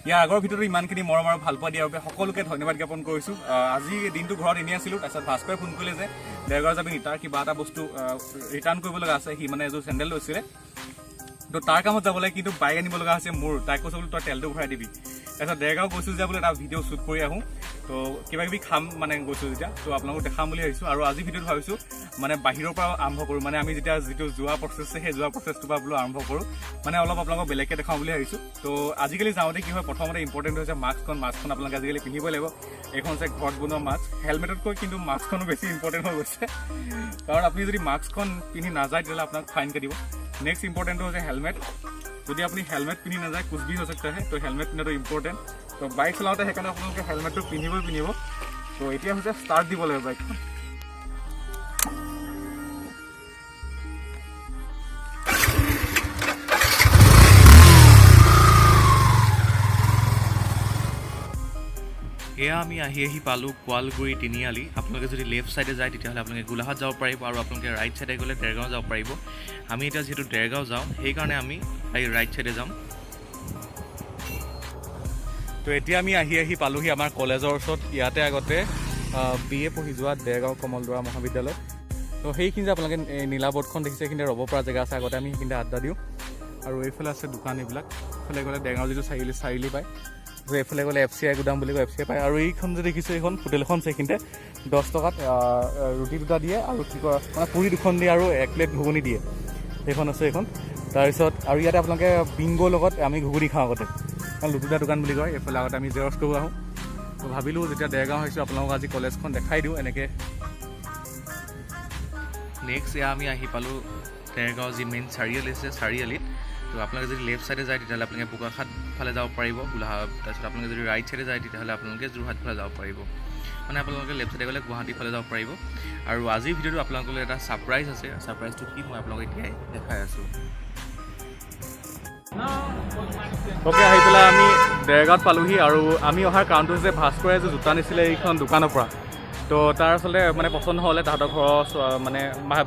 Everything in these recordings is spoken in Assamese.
ইয়াৰ আগৰ ভিডিঅ'টো ইমানখিনি মৰম আৰু ভাল পোৱা দিয়াৰ বাবে সকলোকে ধন্যবাদ জ্ঞাপন কৰিছোঁ। আজি দিনটো ঘৰত এনেই আছিলোঁ, তাৰপিছত ভাস্কৰে ফোন কৰিলে যে দেৰগাঁও যাবি তাৰ কিবা এটা বস্তু ৰিটাৰ্ণ কৰিব লগা আছে। সি মানে এযোৰ চেণ্ডেল লৈছিলে, তো তাৰ কামত যাবলৈ কিন্তু বাইক আনিব লগা হৈছে মোৰ। তাইক কৈছোঁ বোলো তই তেলটো ভৰাই দিবি। তাৰপিছত দেৰগাঁও গৈছোঁ যে বোলে এটা ভিডিঅ' শ্বুট কৰি আহোঁ, তো কিবা কিবি খাম মানে গৈছোঁ যেতিয়া, তো আপোনালোকক দেখাম বুলি ভাবিছোঁ। আৰু আজি ভিডিঅ'ত ভাবিছোঁ মানে বাহিৰৰ পৰা আৰম্ভ কৰোঁ, মানে আমি যেতিয়া যিটো যোৱা প্ৰচেছ আছে সেই যোৱা প্ৰচেছটোৰ পৰা বোলো আৰম্ভ কৰোঁ, মানে অলপ আপোনালোকক বেলেগকৈ দেখাওঁ বুলি ভাবিছোঁ। তো আজিকালি যাওঁতে কি হয়, প্ৰথমতে ইম্পৰ্টেণ্ট হৈছে মাস্কখন আপোনালোকে আজিকালি পিন্ধিব লাগিব। এইখন হৈছে ঘৰত বনোৱা মাস্ক, হেলমেটতকৈ কিন্তু মাস্কখনো বেছি ইম্পৰ্টেণ্ট হৈ গৈছে, কাৰণ আপুনি যদি মাস্কখন পিন্ধি নাযায় তেতিয়াহ'লে আপোনাক ফাইন কাটিব। নেক্সট ইম্পৰ্টেণ্টটো হৈছে হেলমেট। যদি আপুনি হেলমেট পিন্ধি নাযায় কুছ ভি হৈ सकता है, তো হেলমেট পিন্ধাটো ইম্পৰ্টেণ্ট। তো বাইক চলাওঁতে সেইকাৰণে আপোনালোকে হেলমেটটো পিন্ধিব। তো এতিয়া হৈছে ষ্টাৰ্ট দিব লাগিব বাইকখন। এয়া আমি আহি পালোঁ কোৱালগুৰি তিনিআলি। আপোনালোকে যদি লেফ্ট ছাইডে যায় তেতিয়াহ'লে আপোনালোকে গোলাঘাট যাব পাৰিব, আৰু আপোনালোকে ৰাইট ছাইডে গ'লে দেৰগাঁও যাব পাৰিব। আমি এতিয়া যিহেতু দেৰগাঁও যাওঁ সেইকাৰণে আমি ৰাইট ছাইডে যাম। তো এতিয়া আমি আহি পালোহি আমাৰ কলেজৰ ওচৰত। ইয়াতে আগতে BA পঢ়ি যোৱা দেৰগাঁও কমলদৰা মহাবিদ্যালয়। তো সেইখিনি যে আপোনালোকে নীলা বৰ্ডখন দেখিছে, সেইখিনিতে ৰ'ব পৰা জেগা আছে। আগতে আমি সেইখিনিতে আড্ডা দিওঁ। আৰু এইফালে আছে দোকান এইবিলাক। এইফালে গ'লে দেৰগাঁও যিটো চাৰিআলি পায়, তো এইফালে গ'লে FCI গুদাম বুলি কয়, FCI পায়। আৰু এইখন যে দেখিছোঁ এইখন হোটেলখন আছে, সেইখিনিতে 10 টকাত ৰুটি দুটা দিয়ে, আৰু কি কয় মানে পুৰি দুখন দিয়ে, আৰু 1 প্লেট ঘুগুনি দিয়ে। সেইখন আছে এইখন। তাৰপিছত আৰু ইয়াতে আপোনালোকে বিংগোৰ লগত আমি ঘুগুনি খাওঁ আগতে, লুটুদা দোকান বুলি কয়। এইফালে আগতে আমি জেৰক্স কৰিব আহোঁ। তো ভাবিলোঁ যেতিয়া দেৰগাঁও হৈছোঁ আপোনালোকক আজি কলেজখন দেখাই দিওঁ এনেকৈ। নেক্সট এয়া আমি আহি পালোঁ দেৰগাঁও যি মেইন চাৰিআলি আছে, চাৰিআলিত। তো আপোনালোকে যদি লেফ্ট ছাইডে যায় তেতিয়াহ'লে আপোনালোকে বোকাখাট ফালে যাব পাৰিব গোলাঘাট। তাৰপিছত আপোনালোকে যদি ৰাইট ছাইডে যায় তেতিয়াহ'লে আপোনালোকে যোৰহাট ফালে যাব পাৰিব। মানে আপোনালোকে লেফ্ট ছাইডে গ'লে গুৱাহাটী ফালে যাব পাৰিব। আৰু আজিৰ ভিডিঅ'টো আপোনালোকলৈ এটা ছাৰপ্ৰাইজ আছে। ছাৰপ্ৰাইজটো কি মই আপোনালোকক এতিয়াই দেখাই আছোঁ। অ'কে, আহি পেলাই আমি দেৰগাঁৱত পালোহি। আৰু আমি অহাৰ কাৰণটো হৈছে ভাস্কৰে যে জোতা নিছিলে এইখন দোকানৰ পৰা, তো তাৰ আচলতে মানে পচন্দ নহ'লে, তাহাঁতৰ ঘৰৰ মানে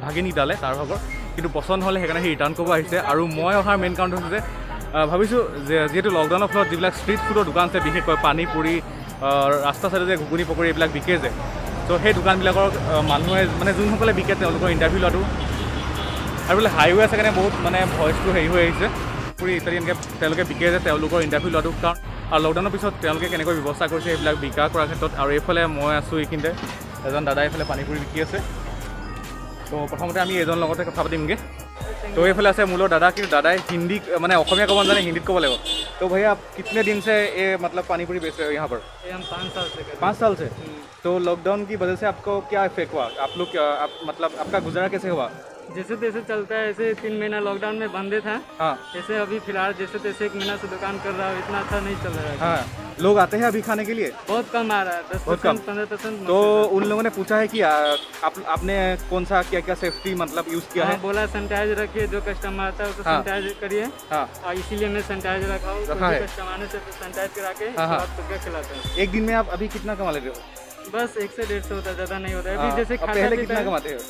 ভাগিনী দালে তাৰ ভাগৰ, কিন্তু পচন্দ হ'লে সেইকাৰণে সি ৰিটাৰ্ণ কৰিব আহিছে। আৰু মই অহাৰ মেইন কাৰণটো হৈছে যে ভাবিছোঁ যে যিহেতু লকডাউনৰ ফলত যিবিলাক ষ্ট্ৰীট ফুডৰ দোকান আছে, বিশেষকৈ পানী পুৰি, ৰাস্তা চাইডে যে ঘুগুনি পকৰি এইবিলাক বিকে যে, তো সেই দোকানবিলাকৰ মানুহে মানে যোনসকলে বিকে তেওঁলোকৰ ইণ্টাৰভিউ লোৱাটো। আৰু বোলে হাইৱে আছে কাৰণে বহুত মানে ভইচটো হেৰি হৈ আহিছে, পুৰি ইত্যাদি এনেকৈ তেওঁলোকে বিকে যে তেওঁলোকৰ ইণ্টাৰভিউ লোৱাটো। কাৰণ আৰু লকডাউনৰ পিছত তেওঁলোকে কেনেকৈ ব্যৱস্থা কৰিছে সেইবিলাক বিকা কৰাৰ ক্ষেত্ৰত। আৰু এইফালে মই আছোঁ এইখিনিতে, এজন দাদা এইফালে পানী পুৰি বিকি আছে। তো প্ৰথমতে আমি এজন লগতে কথা পাতিমগৈ। তো এইফালে আছে মোৰ দাदा, কিন্তু দাদাই হিন্দী মানে অসমীয়া ক'ব নাজানে, হিন্দীত ক'ব লাগিব। तो भैया आप कितने दिन से ये मतलब पानी पूरी बेच रहे हो यहाँ पर? हम 5 साल से 5 साल से। तो लॉकडाउन की वजह से आपको क्या इफेक्ट हुआ? आप लोग मतलब आपका गुजारा कैसे हुआ? जैसे तैसे चलता है, ऐसे 3 महीना लॉकडाउन में बंदे था। हाँ, ऐसे अभी फिलहाल जैसे तैसे 1 महीना से दुकान कर रहा हूँ, इतना अच्छा नहीं चल रहा है। हाँ, लोग आते हैं अभी खाने के लिए? बहुत कम आ रहा है, 10% 15%। तो उन लोगों ने पूछा है कि आपने कौन सा क्या क्या सेफ्टी मतलब यूज़ किया है? बोला सैनिटाइज रखिए, जो कस्टमर आता है उसको सैनिटाइज करिए। हाँ, और इसीलिए मैं सैनिटाइज रखा हूँ। कस्टमर आने से सैनिटाइज करा के खिलाता हूँ। एक दिन में आप अभी कितना कमा लेते हो? बस 1 से 150 होता है, ज़्यादा नहीं होता है। अभी जैसे पहले कितना कमाते हो?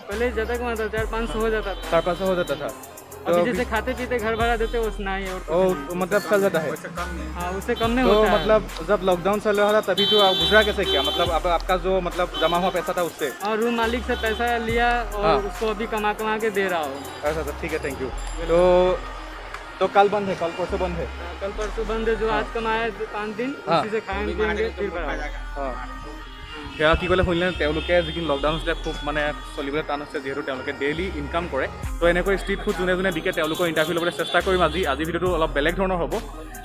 पहले ज़्यादा कमाता था, 400-500 हो जाता था। 400-500 हो जाता था। अभी जैसे खाते पीते घर भरा देते उतना ही, और मतलब चल जाता है। हाँ, उससे कम नहीं तो होता है। मतलब जब लॉकडाउन चल रहा था तभी तो आप गुजरा कैसे किया? मतलब अब आपका जो मतलब जमा हुआ पैसा था उससे? और रूम मालिक से पैसा लिया और उसको अभी कमा के दे रहा हूँ। ऐसा था, ठीक है, थैंक यू। तो कल बंद है, कल परसों बंद है? कल परसों बंद है। जो आज कमाया 5 दिन उसी से खाएंगे पिएंगे फिर बढ़ाएंगे। हाँ, সেয়া কি ক'লে শুনিলে, তেওঁলোকে যিখিনি লকডাউন হৈছিলে খুব মানে চলিবলৈ টান হৈছে, যিহেতু তেওঁলোকে ডেইলি ইনকাম কৰে। তো এনেকৈ ষ্ট্ৰীট ফুড যোনে যোনে বিকে তেওঁলোকৰ ইণ্টাৰভিউ ল'বলৈ চেষ্টা কৰিম আজি ভিডিঅ'টো অলপ বেলেগ ধৰণৰ হ'ব।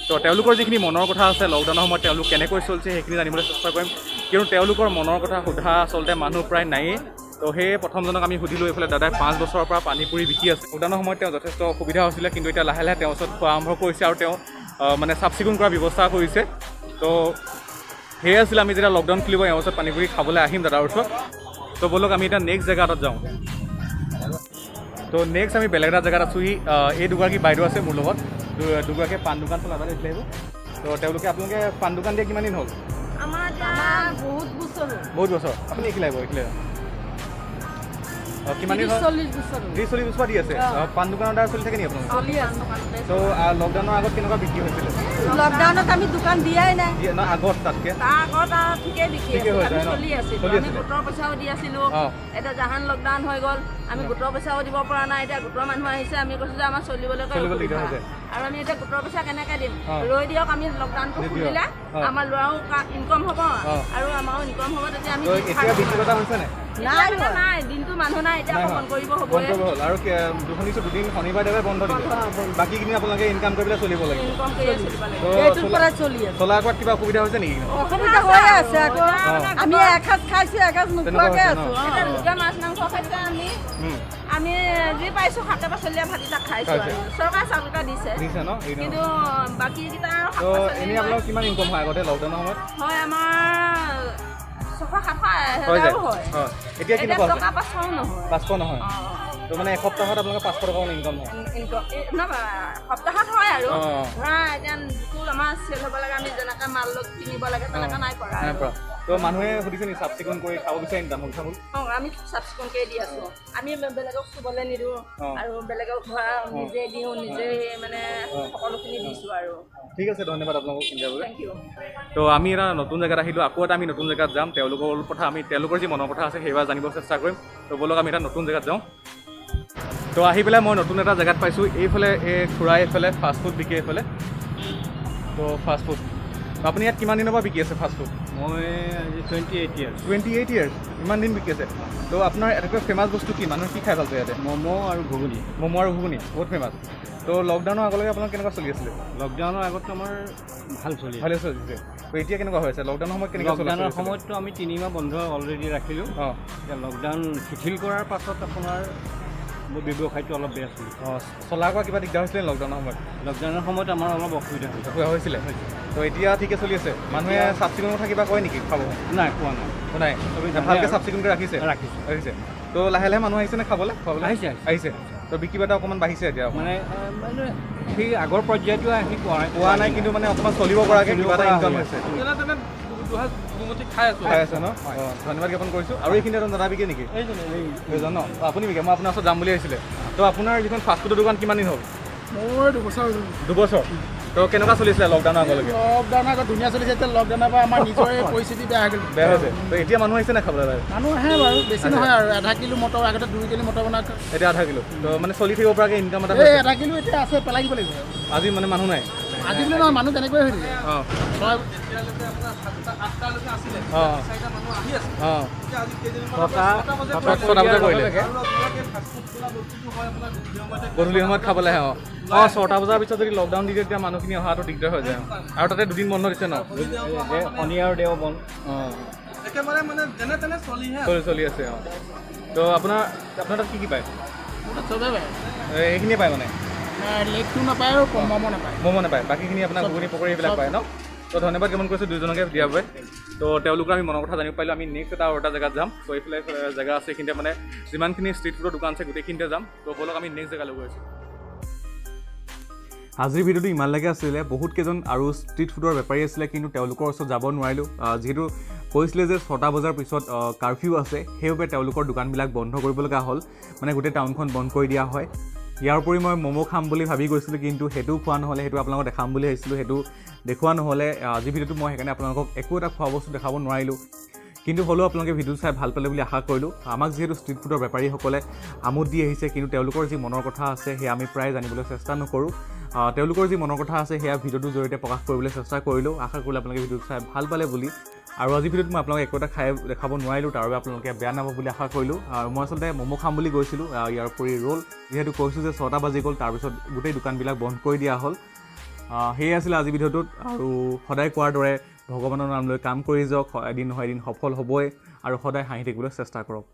তো তেওঁলোকৰ যিখিনি মনৰ কথা আছে লকডাউনৰ সময়ত তেওঁলোক কেনেকৈ চলিছে সেইখিনি জানিবলৈ চেষ্টা কৰিম, কিয়নো তেওঁলোকৰ মনৰ কথা সোধা আচলতে মানুহ প্ৰায় নায়েই। তো সেই প্ৰথমজনক আমি সুধিলোঁ। এইফালে দাদাই 5 বছৰৰ পৰা পানী পুৰি বিকি আছে। লকডাউনৰ সময়ত তেওঁ যথেষ্ট অসুবিধা হৈছিলে, কিন্তু এতিয়া লাহে লাহে তেওঁৰ ওচৰত খোৱা আৰম্ভ কৰিছে, আৰু তেওঁ মানে চাফ চিকুণ কৰাৰ ব্যৱস্থা কৰিছে। তো সেয়ে আছিল আমি যেতিয়া লকডাউন খুলিব এওঁ ওচৰত পানী পুৰি খাবলৈ আহিম দাদাৰ ওচৰত। তো ব'লক আমি এতিয়া নেক্সট জেগা এটাত যাওঁ। তো নেক্সট আমি বেলেগ এটা জেগাত আছোঁহি। এই দুগৰাকী বাইদেউ আছে মোৰ লগত, দুগৰাকীয়ে পাণ দোকান চলাব দিছিলে আহিব। তো আপোনালোকে পাণ দোকান দিয়া কিমান দিন হ'ল? বহুত বছৰ। আপুনি এইখিলে আহিব, এইখিলে কিমান দিন হ'ল? 30-40 বছৰ দি আছে। পাণ দোকানৰ দ্বাৰা চলি থাকে নেকি আপোনালোকে? তো লকডাউনৰ আগত কেনেকুৱা বিক্ৰী হৈছিলে? লকডাউনত আমি দোকান দিয়াই নাই না আগত তাতকে তাৰ আগত ঠিকেই বিকি আমি চলি আছিলোঁ আমি গোটৰ পইচাও দি আছিলোঁ এতিয়া জাহান লকডাউন হৈ গ'ল আমি গোটৰ পইচাও দিব পৰা নাই এতিয়া গোটৰ মানুহ আহিছে আমি কৈছোঁ যে আমাৰ চলিবলৈকে অসুবিধা আৰু আমি এতিয়া গোটৰ পইচা কেনেকৈ দিম ৰৈ দিয়ক আমি লকডাউনটো খুলিলে আমাৰ ল'ৰাও ইনকম হ'ব আৰু আমাৰো ইনকম হ'ব তেতিয়া আমি নাই দিনটো মানুহ নাই এতিয়া বন্ধ কৰিব হ'ব আৰু শুনিছোঁ দুদিন শনিবাৰ দেওবাৰে বন্ধ দিব বাকীখিনি আপোনালোকে ইনকাম কৰি পেলাই চলিব লাগিব ইনকম কৰিয়ে চলিব লাগিব চলা আগত কিবা অসুবিধা হৈছে নেকি অসুবিধা হৈ আছে আকৌ আমি এসাঁজ খাইছোঁ এসাঁজ নোখোৱাকৈ আছোঁ দুটা মাছ মাংস খাইছে আমি যি পাইছোঁ শাকে পাচলিয়ে ভাতকেইটা খাইছোঁ আৰু চৰকাৰে চাউলকেইটা দিছে কিন্তু বাকীকেইটা এনেই আপোনালোকৰ কিমান ইনকম হয় আগতে লকডাউনৰ সময়ত হয় আমাৰ 600-700 হয় এতিয়া কেনেকুৱা টকা 500 নহয় 500 নহয় তো মানে এসপ্তাহত আপোনালোকৰ 500 টকা ইনকম হয় সপ্তাহত হয় আৰু ধৰা এতিয়া যিটো আমাৰ চেল হ'ব লাগে আমি যেনেকৈ মাল কিনিব লাগে তেনেকৈ নাই পৰা তো মানুহে সুধিছে নি চাফ চিকুণ কৰি খাব বিচাৰি নি তামোল চামোল আমি চাফ চিকুণকৈ দি আছোঁ আমি বেলেগক চুবলৈ নিদিওঁ আৰু বেলেগক ঘৰা নিজে দিওঁ নিজে মানে সকলোখিনি দিছোঁ আৰু ঠিক আছে ধন্যবাদ আপোনালোকক চিন্তাবলৈ থেংক ইউ তো আমি এটা নতুন জেগাত আহিলোঁ আকৌ এটা আমি নতুন জেগাত যাম তেওঁলোকৰ কথা আমি তেওঁলোকৰ যি মনৰ কথা আছে সেইবাৰ জানিব চেষ্টা কৰিম তো ব'লক আমি এটা নতুন জেগাত যাওঁ তো আহি পেলাই মই নতুন এটা জেগাত পাইছোঁ এইফালে এই খুৰা এইফালে ফাষ্টফুড বিকি এইফালে তো ফাষ্টফুড আপুনি ইয়াত কিমান দিনৰ পৰা বিকি আছে ফাষ্টফুড মই আজি 28 ইয়াৰ্ছ 28 ইয়াৰ্ছ ইমান দিন বিকি আছে তো আপোনাৰ আটাইতকৈ ফেমাছ বস্তু কি মানুহে কি খাই ভাল পায় ইয়াতে ম'ম' আৰু ঘুগুনি ম'ম' আৰু ঘুগুনি বহুত ফেমাছ তো লকডাউনৰ আগলৈকে আপোনাৰ কেনেকুৱা চলি আছিলে লকডাউনৰ আগত আমাৰ ভালে চলিছে তো এতিয়া কেনেকুৱা হৈ আছে লকডাউনৰ সময়ত কেনেকুৱা লকডাউনৰ সময়ততো আমি 3 মাহ বন্ধ অলৰেডি ৰাখিলোঁ এতিয়া লকডাউন শিথিল কৰাৰ পাছত আপোনাৰ মোৰ ব্যৱসায়টো অলপ বেয়া চলিছে চলা কৰা কিবা দিগদাৰ হৈছিলে লকডাউনৰ সময়ত লকডাউনৰ সময়ত আমাৰ অলপ অসুবিধা হৈছিলে তো এতিয়া ঠিকে চলি আছে মানুহে চাফ চিকুণ কথা কিবা কয় নেকি খাব নাই কোৱা নাই ভালকৈ চাফ চিকুণকৈ ৰাখিছে তো লাহে লাহে মানুহ আহিছে নে খাবলৈ আহিছে তো বিক্ৰী বাটা অকণমান বাঢ়িছে এতিয়া মানে সেই আগৰ পৰ্যায়টো আহি পোৱা নাই কিন্তু মানে অকণমান চলিব পৰাকৈ কিবা এটা ইনকাম হৈছে খাই আছে ন ধন্যবাদ জ্ঞাপন কৰিছোঁ আৰু এইখিনি এজন দাদা বিকে নেকি এইজন ন আপুনি বিকে মই আপোনাৰ ওচৰত যাম বুলি আহিছিলে তো আপোনাৰ যিখন ফাষ্টফুডৰ দোকান কিমান দিন হ'ল মোৰ 2 বছৰ তো কেনেকুৱা চলিছিলে লকডাউনৰ আগলৈকে লকডাউনৰ আগত ধুনীয়া চলিছে এতিয়া লকডাউনৰ পৰা আমাৰ নিজৰে পৰিস্থিতি বেয়া হৈ গ'ল তো এতিয়া মানুহ আহিছে নে খাবলৈ মানুহ আহে বাৰু বেছি নহয় আৰু 1/2 কিলো মটৰ আগতে 2 কিলো মটৰ বনাই এতিয়া 1/2 কিলো তো মানে চলি থাকিব পৰাকৈ ইনকাম এটা 1/2 কিলো এতিয়া আছে পেলাই দিব লাগিব আজি মানে মানুহ নাই আজি বুলি নহয় মানুহ তেনেকৈয়ে হৈ থাকে গধূলি সময়ত খাবলৈ আহে 6টা বজাৰ পিছত যদি লকডাউন দি দিয়ে তেতিয়া মানুহখিনি অহাটো দিগদাৰ হৈ যায় আৰু তাতে 2 দিন বন্ধ দিছে ন শনি আৰু দেও বন্ধ চলি আছে তো আপোনাৰ তাত কি পায় চবেই পায় এইখিনিয়ে পায় মানে লেগটো নাপায় আৰু ম'ম' নাপায় বাকীখিনি আপোনাৰ ঘুগুনি পকৰি এইবিলাক পায় ন তো ধন্যবাদ জ্ঞাপন কৰিছোঁ দুজনকে দিয়াৰ বাবে তো তেওঁলোকৰ আমি মনৰ কথা জানিব পাৰিলোঁ আমি নেক্সট এটা আৰু এটা জেগাত যাম তো এইফালে জেগা আছে এইখিনিতে মানে যিমানখিনি ষ্ট্ৰীট ফুডৰ দোকান আছে গোটেইখিনিতে যাম তো ব'লক আমি নেক্সট জেগালৈ গৈ আছোঁ আজিৰ ভিডিঅ'টো ইমানলৈকে আছিলে বহুত কেইজন আৰু ষ্ট্ৰীট ফুডৰ বেপাৰী আছিলে কিন্তু তেওঁলোকৰ ওচৰত যাব নোৱাৰিলোঁ যিহেতু কৈছিলে যে 6টা বজাৰ পিছত কাৰফিউ আছে সেইবাবে তেওঁলোকৰ দোকানবিলাক বন্ধ কৰিবলগা হ'ল মানে গোটেই টাউনখন বন্ধ কৰি দিয়া হয় ইয়াৰ উপৰি মই ম'ম' খাম বুলি ভাবি গৈছিলোঁ কিন্তু সেইটোও খোৱা নহ'লে সেইটো আপোনালোকক দেখাম বুলি ভাবিছিলোঁ সেইটো দেখুওৱা নহ'লে আজিৰ ভিডিঅ'টো মই সেইকাৰণে আপোনালোকক একো এটা খোৱা বস্তু দেখাব নোৱাৰিলোঁ কিন্তু হ'লেও আপোনালোকে ভিডিঅ'টো চাই ভাল পালে বুলি আশা কৰিলোঁ আমাক যিহেতু ষ্ট্ৰীট ফুডৰ বেপাৰীসকলে আমোদ দি আহিছে কিন্তু তেওঁলোকৰ যি মনৰ কথা আছে সেয়া আমি প্ৰায় জানিবলৈ চেষ্টা নকৰোঁ তেওঁলোকৰ যি মনৰ কথা আছে সেয়া ভিডিঅ'টোৰ জৰিয়তে প্ৰকাশ কৰিবলৈ চেষ্টা কৰিলোঁ আশা কৰিলোঁ আপোনালোকে ভিডিঅ'টো চাই ভাল পালে বুলি আৰু আজি ভিডিঅ'ত মই আপোনালোকক একো এটা খাই দেখাব নোৱাৰিলোঁ তাৰ বাবে আপোনালোকে বেয়া নাপাব বুলি আশা কৰিলোঁ আৰু মই আচলতে ম'ম' খাম বুলি গৈছিলোঁ ইয়াৰ উপৰি ৰোল যিহেতু কৈছোঁ যে 6টা বাজি গ'ল তাৰপিছত গোটেই দোকানবিলাক বন্ধ কৰি দিয়া হ'ল সেয়ে আছিলে আজি ভিডিঅ'টোত আৰু সদায় কোৱাৰ দৰে ভগৱানৰ নাম লৈ কাম কৰি যাওক এদিন নহয় এদিন সফল হ'বই আৰু সদায় হাঁহি থাকিবলৈ চেষ্টা কৰক